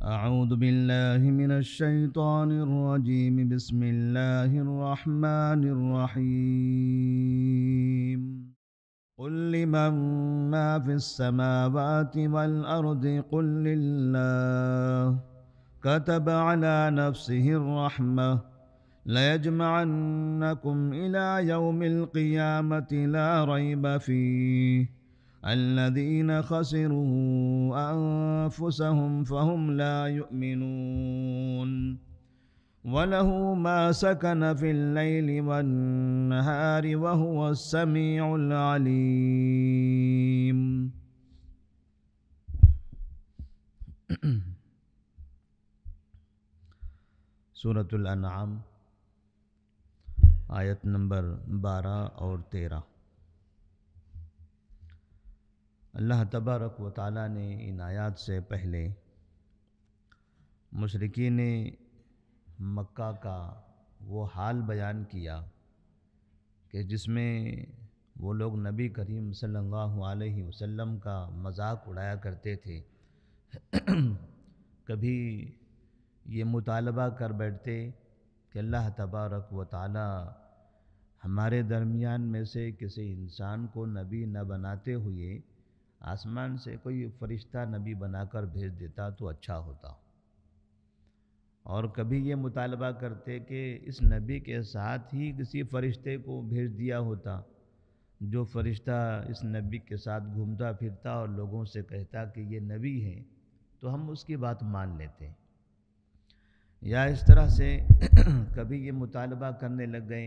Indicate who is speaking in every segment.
Speaker 1: أعوذ بالله من الشيطان الرجيم. بسم الله الرحمن الرحيم. قل لمن ما في السماوات والأرض قل لله كتب على نفسه الرحمة ليجمعنكم إلى يوم القيامة لا ريب فيه الذين خسروا أنفسهم فهم لا يؤمنون. وله ما سكن في الليل والنهار وهو السميع العليم. سورۃ الانعام آیت نمبر 12 اور 13۔ اللہ تبارک و تعالیٰ نے ان آیات سے پہلے مشرکین مکہ کا وہ حال بیان کیا کہ جس میں وہ لوگ نبی کریم صلی اللہ علیہ وسلم کا مذاق اڑایا کرتے تھے۔ کبھی یہ مطالبہ کر بیٹھتے کہ اللہ تبارک و تعالیٰ ہمارے درمیان میں سے کسی انسان کو نبی نہ بناتے ہوئے آسمان سے کوئی فرشتہ نبی بنا کر بھیج دیتا تو اچھا ہوتا، اور کبھی یہ مطالبہ کرتے کہ اس نبی کے ساتھ ہی کسی فرشتے کو بھیج دیا ہوتا جو فرشتہ اس نبی کے ساتھ گھومتا پھرتا اور لوگوں سے کہتا کہ یہ نبی ہے تو ہم اس کی بات مان لیتے۔ یا اس طرح سے کبھی یہ مطالبہ کرنے لگ گئے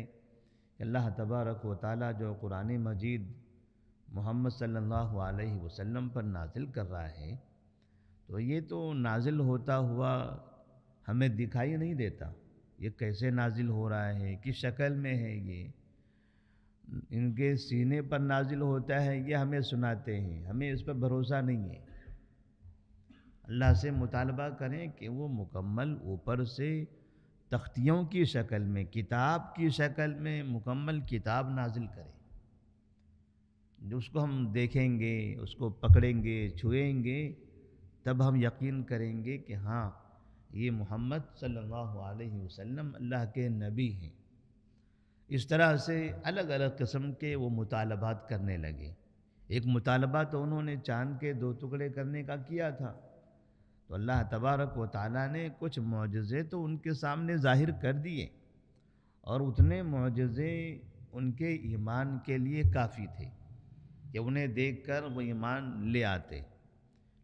Speaker 1: کہ اللہ تبارک و تعالیٰ جو قرآن مجید محمد صلی اللہ علیہ وسلم پر نازل کر رہا ہے تو یہ تو نازل ہوتا ہوا ہمیں دکھائی نہیں دیتا، یہ کیسے نازل ہو رہا ہے، کس شکل میں ہے، یہ ان کے سینے پر نازل ہوتا ہے، یہ ہمیں سناتے ہیں، ہمیں اس پر بھروسہ نہیں ہے۔ اللہ سے مطالبہ کریں کہ وہ مکمل اوپر سے تختیوں کی شکل میں، کتاب کی شکل میں مکمل کتاب نازل کرے، جو اس کو ہم دیکھیں گے، اس کو پکڑیں گے، چھوئیں گے، تب ہم یقین کریں گے کہ ہاں یہ محمد صلی اللہ علیہ وسلم اللہ کے نبی ہیں۔ اس طرح سے الگ الگ قسم کے وہ مطالبات کرنے لگے۔ ایک مطالبہ تو انہوں نے چاند کے 2 ٹکڑے کرنے کا کیا تھا، تو اللہ تبارک و تعالیٰ نے کچھ معجزے تو ان کے سامنے ظاہر کر دیے، اور اتنے معجزے ان کے ایمان کے لیے کافی تھے کہ انہیں دیکھ کر وہ ایمان لے آتے،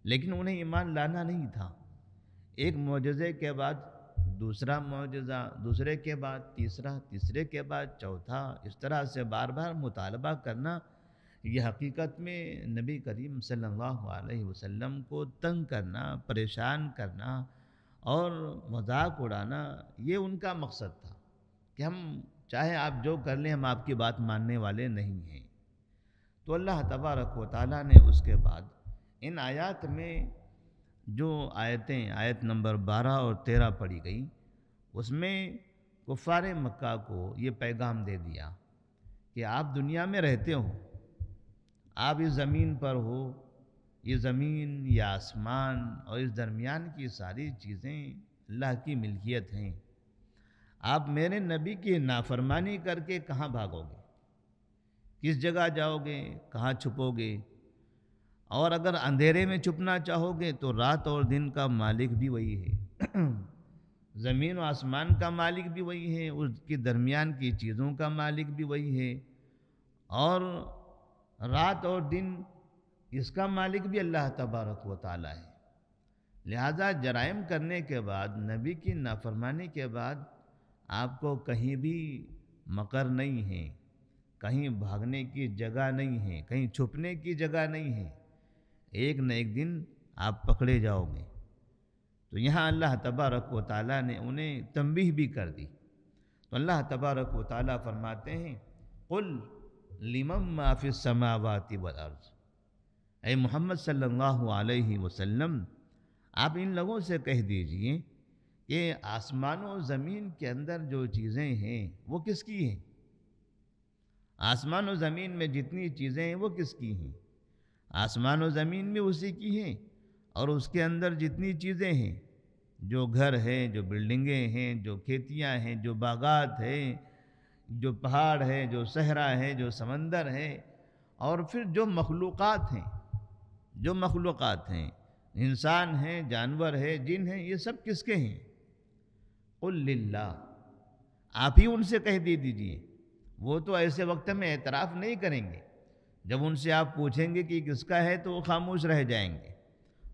Speaker 1: لیکن انہیں ایمان لانا نہیں تھا۔ ایک معجزے کے بعد دوسرا معجزہ، دوسرے کے بعد تیسرا، تیسرے کے بعد چوتھا، اس طرح سے بار بار مطالبہ کرنا یہ حقیقت میں نبی کریم صلی اللہ علیہ وسلم کو تنگ کرنا، پریشان کرنا اور مذاق اڑانا، یہ ان کا مقصد تھا کہ ہم چاہے آپ جو کر لیں ہم آپ کی بات ماننے والے نہیں ہیں۔ تو اللہ تبارک و تعالیٰ نے اس کے بعد ان آیات میں جو آیتیں آیت نمبر 12 اور 13 پڑھی گئی، اس میں کفار مکہ کو یہ پیغام دے دیا کہ آپ دنیا میں رہتے ہو، آپ اس زمین پر ہو، یہ زمین، یہ آسمان اور اس درمیان کی ساری چیزیں اللہ کی ملکیت ہیں۔ آپ میرے نبی کی نافرمانی کر کے کہاں بھاگو گے، کس جگہ جاؤ گے، کہاں چھپو گے؟ اور اگر اندھیرے میں چھپنا چاہو گے تو رات اور دن کا مالک بھی وہی ہے، زمین و آسمان کا مالک بھی وہی ہے، اس کے درمیان کی چیزوں کا مالک بھی وہی ہے، اور رات اور دن اس کا مالک بھی اللہ تبارک و تعالیٰ ہے۔ لہذا جرائم کرنے کے بعد، نبی کی نافرمانی کے بعد آپ کو کہیں بھی مقر نہیں ہے، کہیں بھاگنے کی جگہ نہیں ہے، کہیں چھپنے کی جگہ نہیں ہے، ایک نہ ایک دن آپ پکڑے جاؤ گے۔ تو یہاں اللہ تبارک و تعالیٰ نے انہیں تنبیہ بھی کر دی۔ تو اللہ تبارک و تعالیٰ فرماتے ہیں قل لمن ما فی السماوات والارض، اے محمد صلی اللہ علیہ وسلم آپ ان لوگوں سے کہہ دیجئے کہ آسمان و زمین کے اندر جو چیزیں ہیں وہ کس کی ہیں؟ آسمان و زمین میں جتنی چیزیں ہیں وہ کس کی ہیں؟ آسمان و زمین بھی اسی کی ہیں، اور اس کے اندر جتنی چیزیں ہیں جو گھر ہے، جو بلڈنگیں ہیں، جو کھیتیاں ہیں، جو باغات ہیں، جو پہاڑ ہے، جو صحرا ہے، جو سمندر ہے، اور پھر جو مخلوقات ہیں، جو مخلوقات ہیں، انسان ہیں، جانور ہے، جن ہیں، یہ سب کس کے ہیں؟ قل للہ، آپ ہی ان سے کہہ دیجئے۔ وہ تو ایسے وقت میں اعتراف نہیں کریں گے، جب ان سے آپ پوچھیں گے کہ کس کا ہے تو وہ خاموش رہ جائیں گے،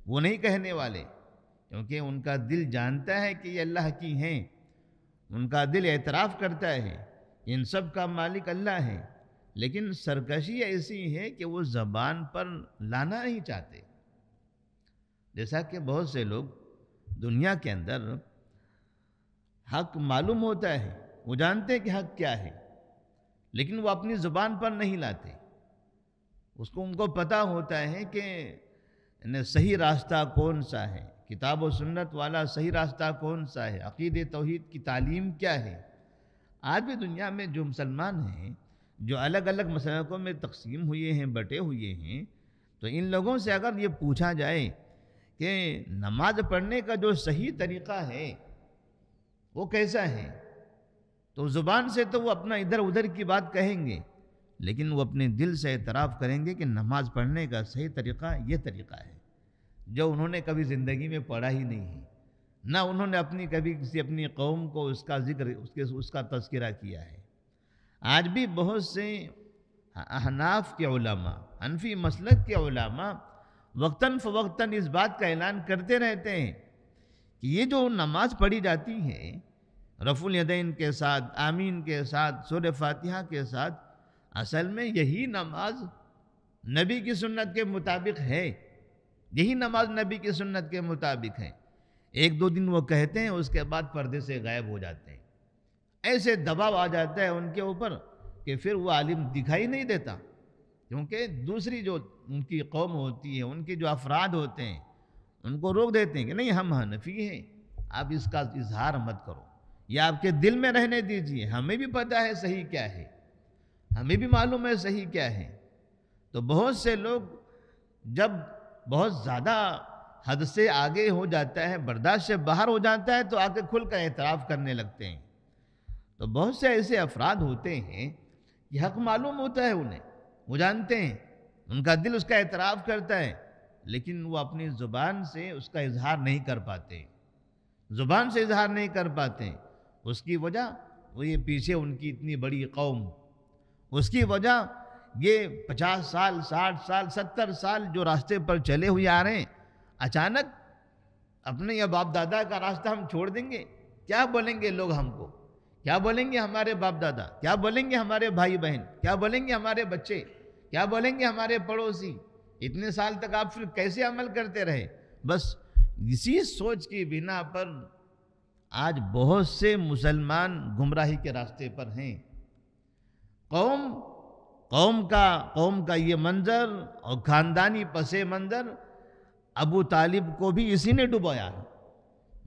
Speaker 1: وہ نہیں کہنے والے، کیونکہ ان کا دل جانتا ہے کہ یہ اللہ کی ہیں، ان کا دل اعتراف کرتا ہے ان سب کا مالک اللہ ہے، لیکن سرکشی ایسی ہے کہ وہ زبان پر لانا نہیں چاہتے۔ جیسا کہ بہت سے لوگ دنیا کے اندر حق معلوم ہوتا ہے، وہ جانتے ہیں کہ حق کیا ہے، لیکن وہ اپنی زبان پر نہیں لاتے۔ ان کو پتہ ہوتا ہے کہ صحیح راستہ کون سا ہے، کتاب و سنت والا صحیح راستہ کون سا ہے، عقید توحید کی تعلیم کیا ہے۔ آج بھی دنیا میں جو مسلمان ہیں، جو الگ الگ مسلکوں میں تقسیم ہوئے ہیں، بٹے ہوئے ہیں، تو ان لوگوں سے اگر یہ پوچھا جائے کہ نماز پڑھنے کا جو صحیح طریقہ ہے وہ کیسا ہے، تو زبان سے تو وہ اپنا ادھر ادھر کی بات کہیں گے، لیکن وہ اپنے دل سے اعتراف کریں گے کہ نماز پڑھنے کا صحیح طریقہ یہ طریقہ ہے، جو انہوں نے کبھی زندگی میں پڑھا ہی نہیں ہے، نہ انہوں نے کبھی کسی اپنی قوم کو اس کا ذکر، اس کا تذکرہ کیا ہے۔ آج بھی بہت سے احناف کے علماء، حنفی مسلک کے علماء وقتاً فوقتاً اس بات کا اعلان کرتے رہتے ہیں کہ یہ جو نماز پڑھی جاتی ہے رفع الیدین کے ساتھ، آمین کے ساتھ، سورہ فاتحہ کے ساتھ، اصل میں یہی نماز نبی کی سنت کے مطابق ہے، یہی نماز نبی کی سنت کے مطابق ہے۔ ایک دو دن وہ کہتے ہیں، اس کے بعد پردے سے غائب ہو جاتے ہیں، ایسے دباؤ آ جاتا ہے ان کے اوپر کہ پھر وہ عالم دکھائی نہیں دیتا، کیونکہ دوسری جو ان کی قوم ہوتی ہے، ان کے جو افراد ہوتے ہیں، ان کو روک دیتے ہیں کہ نہیں، ہم حنفی ہیں، آپ اس کا اظہار مت کرو، یا آپ کے دل میں رہنے دیجئے، ہمیں بھی پتہ ہے صحیح کیا ہے، ہمیں بھی معلوم ہے صحیح کیا ہے۔ تو بہت سے لوگ جب بہت زیادہ حد سے آگے ہو جاتا ہے، برداشت سے باہر ہو جاتا ہے، تو آ کے کھل کر اعتراف کرنے لگتے ہیں۔ تو بہت سے ایسے افراد ہوتے ہیں کہ حق معلوم ہوتا ہے انہیں، وہ جانتے ہیں، ان کا دل اس کا اعتراف کرتا ہے، لیکن وہ اپنی زبان سے اس کا اظہار نہیں کر پاتے، زبان سے اظہار نہیں کر پاتے۔ اس کی وجہ وہ یہ پیچھے ان کی اتنی بڑی قوم، اس کی وجہ یہ 50 سال، 60 سال، 70 سال جو راستے پر چلے ہوئے آ رہے ہیں، اچانک اپنے یا باپ دادا کا راستہ ہم چھوڑ دیں گے؟ کیا بولیں گے لوگ ہم کو؟ کیا بولیں گے ہمارے باپ دادا؟ کیا بولیں گے ہمارے بھائی بہن؟ کیا بولیں گے ہمارے بچے؟ کیا بولیں گے ہمارے پڑوسی؟ اتنے سال تک آپ پھر کیسے عمل کرتے رہے؟ بس اسی سوچ کی بنا پر آج بہت سے مسلمان گمراہی کے راستے پر ہیں۔ قوم کا یہ منظر اور خاندانی پس منظر ابو طالب کو بھی اسی نے ڈبویا ہے۔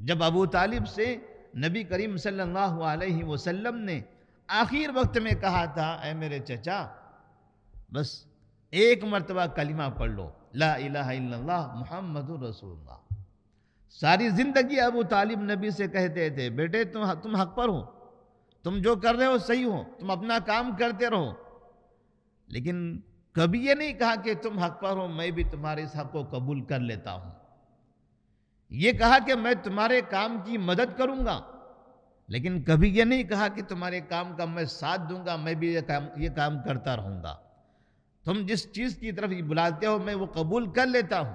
Speaker 1: جب ابو طالب سے نبی کریم صلی اللہ علیہ وسلم نے آخر وقت میں کہا تھا، اے میرے چچا، بس ایک مرتبہ کلمہ پڑھ لو، لا الہ الا اللہ محمد رسول اللہ۔ ساری زندگی ابو طالب نبی سے کہتے تھے، بیٹے تم حق پر ہو، تم جو کر رہے ہو صحیح ہو، تم اپنا کام کرتے رہو، لیکن کبھی یہ نہیں کہا کہ تم حق پر ہو، میں بھی تمہارے اس حق کو قبول کر لیتا ہوں۔ یہ کہا کہ میں تمہارے کام کی مدد کروں گا، لیکن کبھی یہ نہیں کہا کہ تمہارے کام کا میں ساتھ دوں گا، میں بھی یہ کام کرتا رہوں گا، تم جس چیز کی طرف بلاتے ہو میں وہ قبول کر لیتا ہوں۔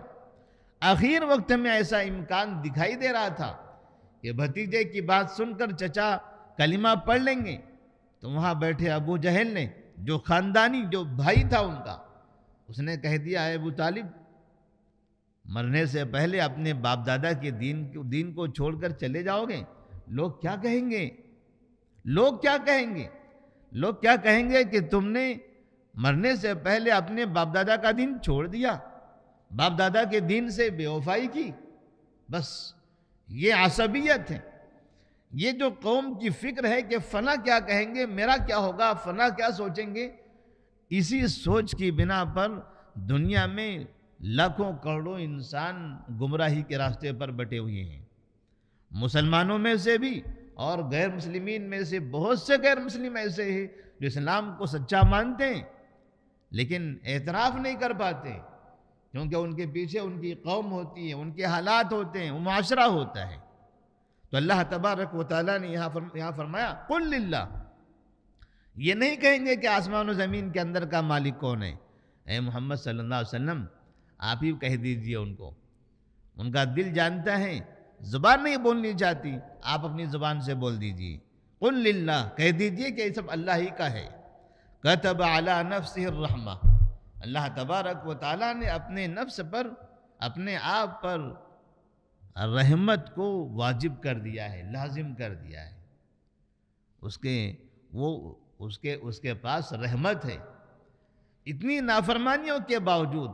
Speaker 1: آخر وقت میں ایسا امکان دکھائی دے رہا تھا کہ بھتیجے کی بات سن کر چچا کلمہ پڑھ لیں گے، تو وہاں بیٹھے ابو جہل نے، جو خاندانی جو بھائی تھا ان کا، اس نے کہہ دیا، اے ابو طالب، مرنے سے پہلے اپنے باپ دادا کے دین کو چھوڑ کر چلے جاؤ گے، لوگ کیا کہیں گے؟ لوگ کیا کہیں گے؟ لوگ کیا کہیں گے کہ تم نے مرنے سے پہلے اپنے باپ دادا کا دین چھوڑ دیا، باپ دادا کے دین سے بے وفائی کی۔ بس یہ عصبیت ہے، یہ جو قوم کی فکر ہے کہ فلاں کیا کہیں گے، میرا کیا ہوگا، فلاں کیا سوچیں گے، اسی سوچ کی بنا پر دنیا میں لاکھوں کروڑوں انسان گمراہی کے راستے پر بٹے ہوئے ہیں۔ مسلمانوں میں سے بھی اور غیر مسلمین میں سے بہت سے غیر مسلم ایسے ہیں جو اسلام کو سچا مانتے ہیں لیکن اعتراف نہیں کر پاتے، کیونکہ ان کے پیچھے ان کی قوم ہوتی ہے، ان کے حالات ہوتے ہیں، وہ معاشرہ ہوتا ہے۔ تو اللہ تبارک و تعالیٰ نے یہاں فرمایا قل للہ، یہ نہیں کہیں گے کہ آسمان و زمین کے اندر کا مالک کون ہے۔ اے محمد صلی اللہ علیہ وسلم آپ ہی کہہ دیجئے ان کو، ان کا دل جانتا ہے، زبان نہیں بولنی چاہتی، آپ اپنی زبان سے بول دیجئے قل للہ، کہہ دیجئے کہ یہ سب اللہ ہی کا ہے۔ کتب علی نفسہ الرحمہ، اللہ تبارک و تعالیٰ نے اپنے نفس پر، اپنے آپ پر رحمت کو واجب کر دیا ہے، لازم کر دیا ہے۔ اس کے پاس رحمت ہے۔ اتنی نافرمانیوں کے باوجود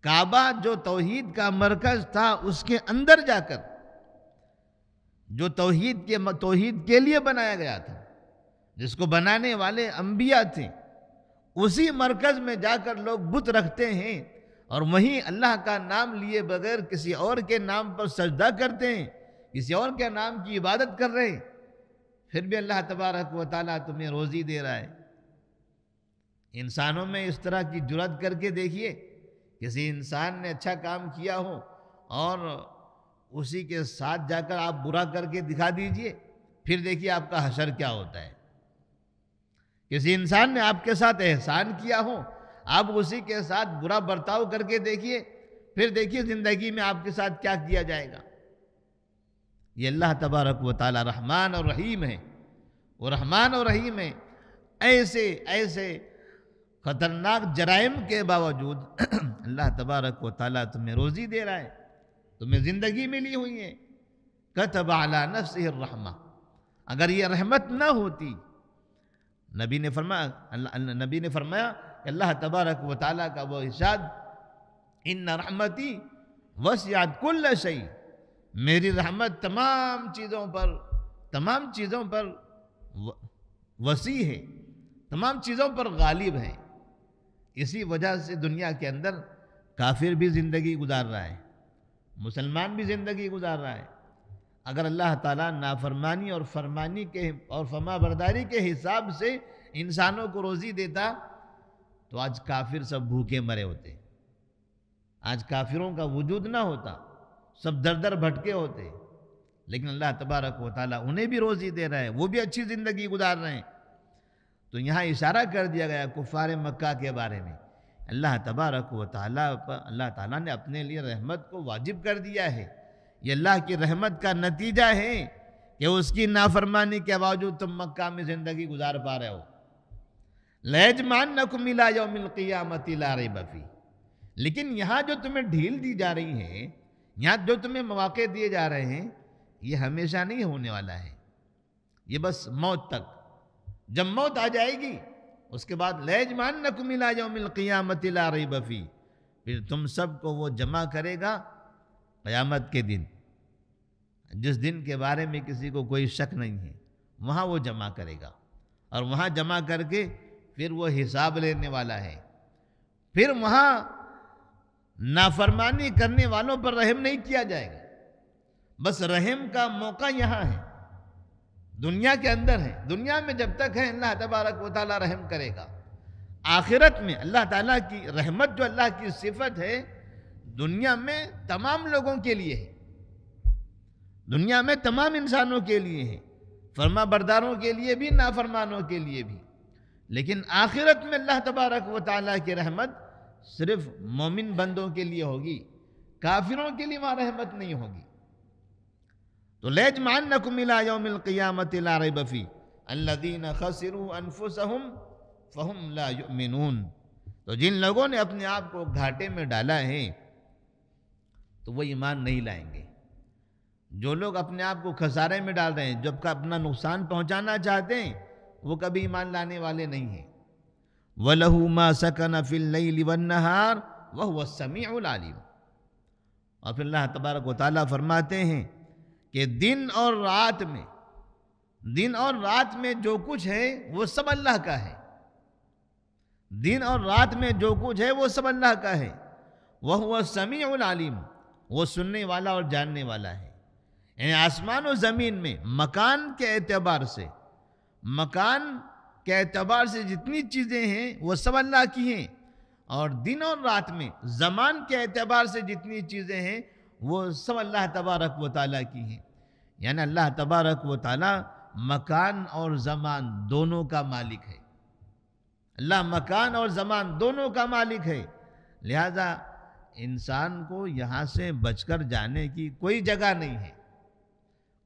Speaker 1: کعبہ جو توحید کا مرکز تھا اس کے اندر جا کر، جو توحید کے لیے بنایا گیا تھا، جس کو بنانے والے انبیاء تھے، اسی مرکز میں جا کر لوگ بت رکھتے ہیں اور وہیں اللہ کا نام لیے بغیر کسی اور کے نام پر سجدہ کرتے ہیں، کسی اور کے نام کی عبادت کر رہے ہیں، پھر بھی اللہ تبارک و تعالیٰ تمہیں روزی دے رہا ہے۔ انسانوں میں اس طرح کی جرات کر کے دیکھیے، کسی انسان نے اچھا کام کیا ہو اور اسی کے ساتھ جا کر آپ برا کر کے دکھا دیجئے، پھر دیکھیے آپ کا حشر کیا ہوتا ہے۔ کسی انسان نے آپ کے ساتھ احسان کیا ہو، آپ اسی کے ساتھ برا برتاؤ کر کے دیکھیے، پھر دیکھیے زندگی میں آپ کے ساتھ کیا کیا جائے گا۔ یہ اللہ تبارک و تعالی رحمان اور رحیم ہے، وہ رحمان اور رحیم ہے۔ ایسے خطرناک جرائم کے باوجود اللہ تبارک و تعالیٰ تمہیں روزی دے رہا ہے، تمہیں زندگی ملی ہوئی ہے۔ کتب علی نفسہ الرحمہ، اگر یہ رحمت نہ ہوتی، نبی نے فرمایا کہ اللہ تبارک و تعالیٰ کا وہ ارشاد، ان رحمتی وسعت کل شیء، میری رحمت تمام چیزوں پر وسیع ہے، تمام چیزوں پر غالب ہے۔ اسی وجہ سے دنیا کے اندر کافر بھی زندگی گزار رہا ہے، مسلمان بھی زندگی گزار رہا ہے۔ اگر اللہ تعالیٰ نافرمانی اور فرمانی اور فرما برداری کے حساب سے انسانوں کو روزی دیتا تو آج کافر سب بھوکے مرے ہوتے، آج کافروں کا وجود نہ ہوتا، سب در در بھٹکے ہوتے، لیکن اللہ تبارک و تعالیٰ انہیں بھی روزی دے رہا ہے، وہ بھی اچھی زندگی گزار رہے ہیں۔ تو یہاں اشارہ کر دیا گیا کفار مکہ کے بارے میں، اللہ تبارک و تعالیٰ نے اپنے لیے رحمت کو واجب کر دیا ہے۔ یہ اللہ کی رحمت کا نتیجہ ہے کہ اس کی نافرمانی کے باوجود تم مکہ میں زندگی گزار پا رہے ہو۔ لَيَجْمَعَنَّكُمْ إِلَىٰ يَوْمِ الْقِيَامَةِ لَا رَيْبَ فِيهِ، لیکن یہاں جو تمہیں ڈھیل دی جا رہی ہے، یہاں جو تمہیں مواقع دیے جا رہے ہیں، یہ ہمیشہ نہیں ہونے والا ہے، یہ بس موت تک۔ جب موت آ جائے گی اس کے بعد لَيَجْمَعَنَّكُمْ إِلَىٰ يَوْمِ الْقِيَامَةِ لَا رَيْبَ فِيهِ، پھر تم سب کو وہ جمع کرے گا قیامت کے دن، جس دن کے بارے میں کسی کو کوئی شک نہیں ہے، وہاں وہ جمع کرے گا، اور وہاں جمع کر کے پھر وہ حساب لینے والا ہے۔ پھر وہاں نافرمانی کرنے والوں پر رحم نہیں کیا جائے گا، بس رحم کا موقع یہاں ہے، دنیا کے اندر ہے۔ دنیا میں جب تک ہے اللہ تبارک و تعالیٰ رحم کرے گا، آخرت میں اللہ تعالیٰ کی رحمت جو اللہ کی صفت ہے، دنیا میں تمام لوگوں کے لیے ہے، دنیا میں تمام انسانوں کے لیے ہے، فرما برداروں کے لیے بھی، نافرمانوں کے لیے بھی، لیکن آخرت میں اللہ تبارک و تعالیٰ کی رحمت صرف مومن بندوں کے لیے ہوگی، کافروں کے لیے وہاں رحمت نہیں ہوگی۔ تو لَيَجْمَعَنَّكُمْ إِلَىٰ يَوْمِ الْقِيَامَةِ لَا رَيْبَ فِيهِ الَّذِينَ خَسِرُوا أَنفُسَهُمْ فَهُمْ لَا يُؤْمِنُونَ، تو جن لوگوں نے اپنے آپ کو گھاٹے میں ڈالا ہے تو وہ ایمان نہیں لائیں گے۔ جو لوگ اپنے آپ کو خسارے میں ڈال رہے ہیں، جب کا اپنا نقصان پہنچانا چاہتے ہیں، وہ کبھی ایمان لانے والے نہیں ہیں۔ وَلَهُ مَا سَكَنَ فِي اللَّيْلِ وَالنَّهَارِ وَهُوَ السَّمِيعُ الْعَلِيمُ، اور پھر اللہ تبارک و تعالیٰ فرماتے ہیں کہ دن اور رات میں جو کچھ ہے وہ سب اللہ کا ہے، دن اور رات میں جو کچھ ہے وہ سب اللہ کا ہے۔ وَهُوَ السَّمِيعُ الْعَلِيمُ، وہ سننے والا اور جاننے والا ہے۔ یعنی آسمان و زمین میں مکان کے اعتبار سے جتنی چیزیں ہیں وہ سب اللہ کی ہیں، اور دن اور رات میں زمان کے اعتبار سے جتنی چیزیں ہیں وہ سب اللہ تبارک و تعالیٰ کی ہیں. یعنی اللہ تبارک و تعالیٰ مکان اور زمان دونوں کا مالک ہے. اللہ مکان اور زمان دونوں کا مالک ہے. لہذا انسان کو یہاں سے بچ کر جانے کی کوئی جگہ نہیں ہے،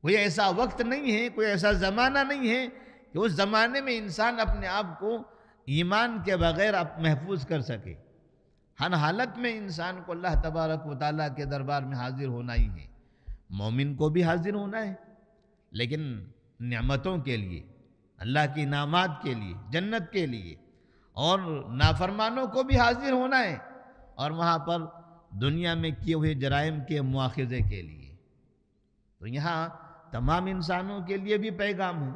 Speaker 1: کوئی ایسا وقت نہیں ہے، کوئی ایسا زمانہ نہیں ہے کہ اس زمانے میں انسان اپنے آپ کو ایمان کے بغیر محفوظ کر سکے. ہر حالت میں انسان کو اللہ تبارک و تعالیٰ کے دربار میں حاضر ہونا ہی ہے. مومن کو بھی حاضر ہونا ہے، لیکن نعمتوں کے لیے، اللہ کی انعامات کے لیے، جنت کے لیے. اور نافرمانوں کو بھی حاضر ہونا ہے، اور وہاں پر دنیا میں کیے ہوئے جرائم کے مواخذے کے لیے. تو یہاں تمام انسانوں کے لیے بھی پیغام ہے.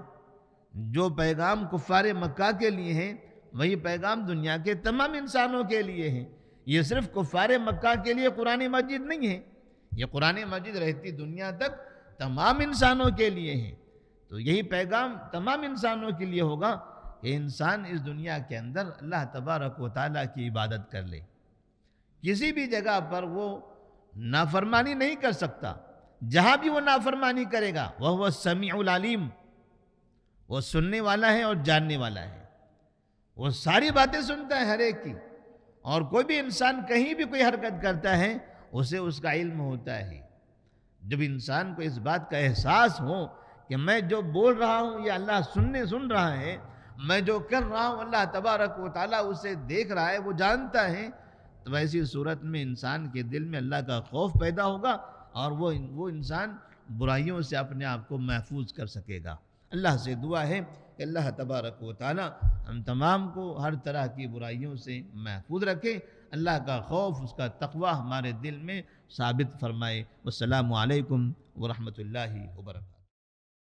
Speaker 1: جو پیغام کفار مکہ کے لیے ہیں وہی پیغام دنیا کے تمام انسانوں کے لیے ہے. یہ صرف کفار مکہ کے لیے قرآن مجید نہیں ہے، یہ قرآن مجید رہتی دنیا تک تمام انسانوں کے لیے ہے. تو یہی پیغام تمام انسانوں کے لیے ہوگا کہ انسان اس دنیا کے اندر اللہ تبارک و تعالیٰ کی عبادت کر لے. کسی بھی جگہ پر وہ نافرمانی نہیں کر سکتا. جہاں بھی وہ نافرمانی کرے گا وہ السمیع العلیم، وہ سننے والا ہے اور جاننے والا ہے. وہ ساری باتیں سنتا ہے ہر ایک کی، اور کوئی بھی انسان کہیں بھی کوئی حرکت کرتا ہے اسے اس کا علم ہوتا ہے. جب انسان کو اس بات کا احساس ہو کہ میں جو بول رہا ہوں یہ اللہ سن رہا ہے، میں جو کر رہا ہوں اللہ تبارک و تعالیٰ اسے دیکھ رہا ہے، وہ جانتا ہے، تو ایسی صورت میں انسان کے دل میں اللہ کا خوف پیدا ہوگا اور وہ انسان برائیوں سے اپنے آپ کو محفوظ کر سکے گا. اللہ سے دعا ہے کہ اللہ تبارک و تعالی ہم تمام کو ہر طرح کی برائیوں سے محفوظ رکھے. اللہ کا خوف، اس کا تقوی ہمارے دل میں ثابت فرمائے. والسلام علیکم ورحمۃ اللہ وبرکاتہ.